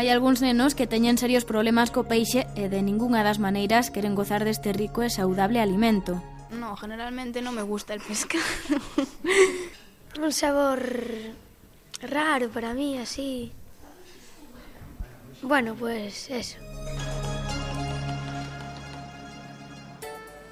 Hai algúns nenos que teñen serios problemas co peixe e de ningunha das maneiras queren gozar deste rico e saudable alimento. No, generalmente non me gusta el pescado. Un sabor raro para mí, así. Bueno, pues eso.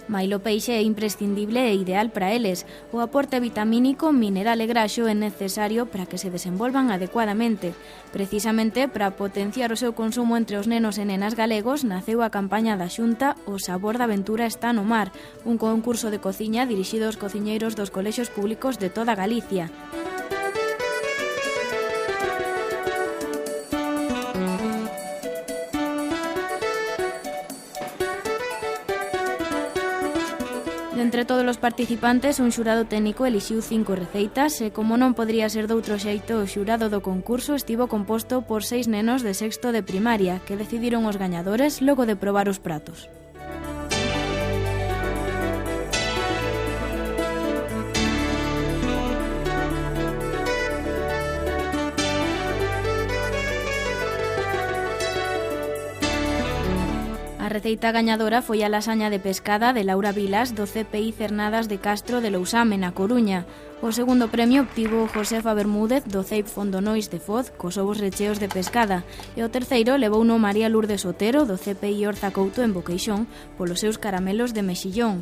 Mailo peixe é imprescindible e ideal para eles. O aporte vitamínico, mineral e graxo é necesario para que se desenvolvan adecuadamente. Precisamente para potenciar o seu consumo entre os nenos e nenas galegos naceu a campaña da Xunta O sabor da aventura está no mar, un concurso de cociña dirixido aos cociñeiros dos colexios públicos de toda Galicia. Entre todos os participantes, un xurado técnico elixiu 5 receitas e, como non podría ser doutro xeito, o xurado do concurso estivo composto por 6 nenos de sexto de primaria, que decidiron os gañadores logo de probar os pratos. A receita gañadora foi a lasaña de pescada de Laura Vilas do CPI Cernadas de Castro de Lousame, na Coruña. O segundo premio obtivo Josefa Bermúdez do CEIP Fondonois de Foz cos ovos recheos de pescada e o terceiro levouno María Lourdes Otero do CPI Orza Couto en Boqueixón polos seus caramelos de mexillón.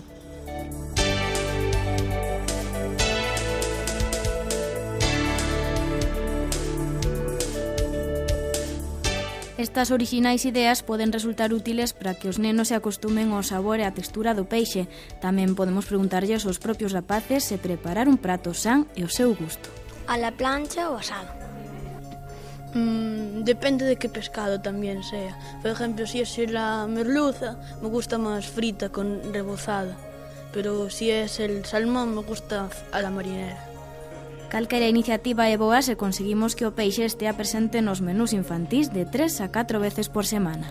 Estas orixinais ideas poden resultar útiles para que os nenos se acostumen ao sabor e á textura do peixe. Tamén podemos preguntarlles aos propios rapaces se preparar un prato san e o seu gusto. A la plancha ou asado? Depende de que pescado tamén sea. Por ejemplo, si es la merluza, me gusta más frita con rebozada. Pero si es el salmón, me gusta a la marinera. Calquera iniciativa é boa se conseguimos que o peixe estea presente nos menús infantís de 3 a 4 veces por semana.